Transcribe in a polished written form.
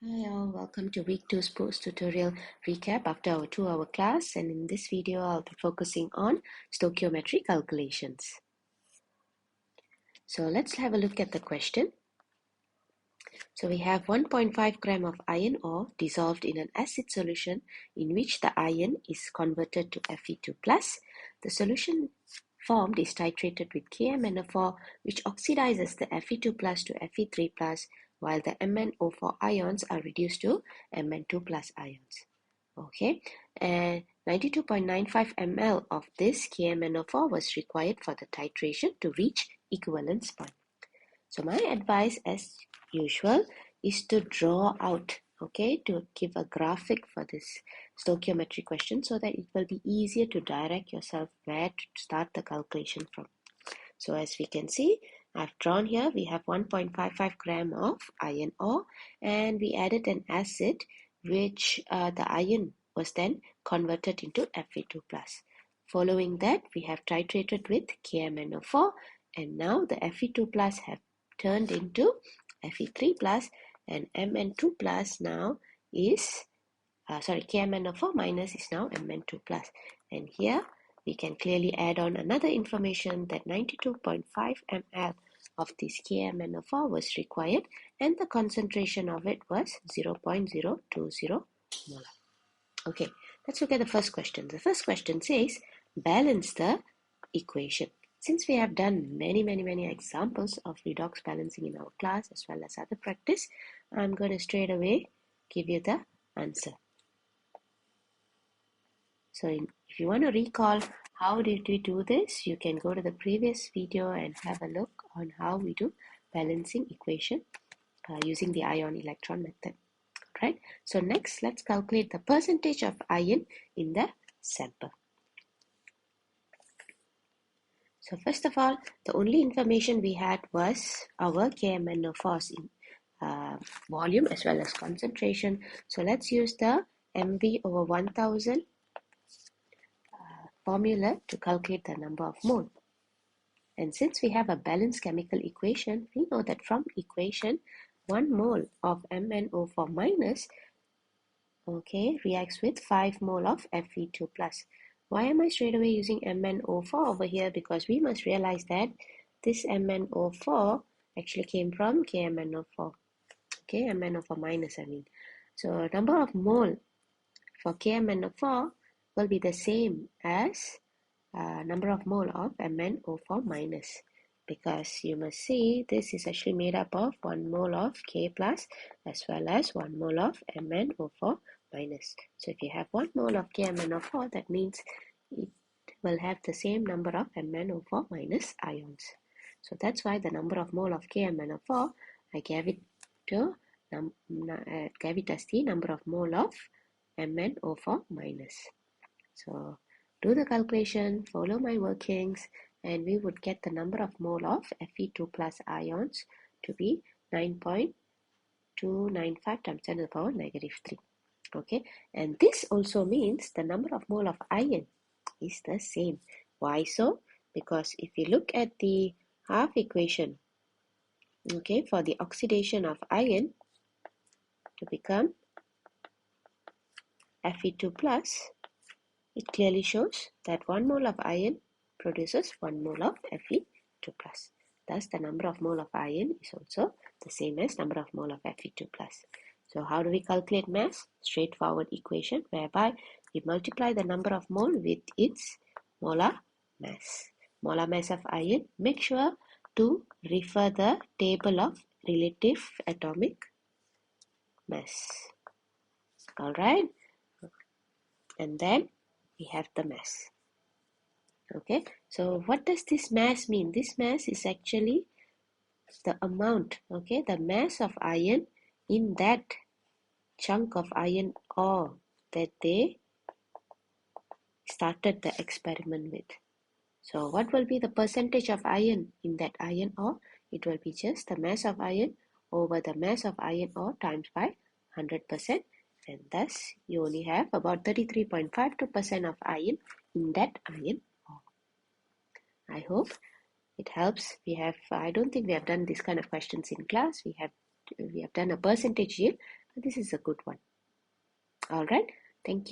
Hi all, welcome to week 2 sports tutorial recap after our 2-hour class, and in this video I'll be focusing on stoichiometry calculations. So let's have a look at the question. So we have 1.5 gram of iron ore dissolved in an acid solution in which the iron is converted to Fe2+. The solution formed is titrated with KMnO4, which oxidizes the Fe2+ to Fe3+, while the MnO4 ions are reduced to Mn2+ ions. Okay, and 92.95 ml of this KMnO4 was required for the titration to reach equivalence point. So my advice, as usual, is to draw out, okay, to give a graphic for this stoichiometry question so that it will be easier to direct yourself where to start the calculation from. So as we can see, I've drawn here, we have 1.55 gram of iron ore, and we added an acid which the iron was then converted into Fe2+. Following that, we have titrated with KMnO4, and now the Fe2+ have turned into Fe3+, and Mn2+ now is, KMnO4 minus is now Mn2+. And here we can clearly add on another information that 92.5 ml of this KMnO4 was required, and the concentration of it was 0.020 molar. Okay, let's look at the first question. The first question says, balance the equation. Since we have done many examples of redox balancing in our class as well as other practice, I'm going to straight away give you the answer. So if you want to recall how did we do this, you can go to the previous video and have a look on how we do balancing equation using the ion-electron method. Right? So next, let's calculate the percentage of iron in the sample. So first of all, the only information we had was our KMnO4's volume as well as concentration. So let's use the mv over 1000 formula to calculate the number of mole. And since we have a balanced chemical equation, we know that from equation 1 mole of MnO4 minus, okay, reacts with 5 mole of Fe2+. Why am I straight away using MnO4 over here? Because we must realize that this MnO4 actually came from KMnO4. Okay, MnO4 minus, I mean. So number of mole for KMnO4 will be the same as number of mole of MnO4 minus, because you must see this is actually made up of 1 mole of K plus as well as 1 mole of MnO4 minus. So if you have 1 mole of KMnO4, that means it will have the same number of MnO4 minus ions. So that's why the number of mole of KMnO4, I gave it as the number of mole of MnO4 minus. So do the calculation, follow my workings, and we would get the number of mole of Fe2+ ions to be 9.295 times 10 to the power -3. Okay, and this also means the number of mole of iron is the same. Why so? Because if you look at the half equation, okay, for the oxidation of iron to become Fe2+, it clearly shows that 1 mole of iron produces 1 mole of Fe2+. Thus, the number of mole of iron is also the same as number of mole of Fe2+. So how do we calculate mass? Straightforward equation whereby we multiply the number of mole with its molar mass. Molar mass of iron. Make sure to refer the table of relative atomic mass. Alright? And then we have the mass. Okay, so what does this mass mean? This mass is actually the amount, okay, the mass of iron in that chunk of iron ore that they started the experiment with. So what will be the percentage of iron in that iron ore? It will be just the mass of iron over the mass of iron ore times by 100%, and thus you only have about 33.52% of iron in that iron ore. I hope it helps. I don't think we have done this kind of questions in class. We have done a percentage yield, So this is a good one. All right. Thank you.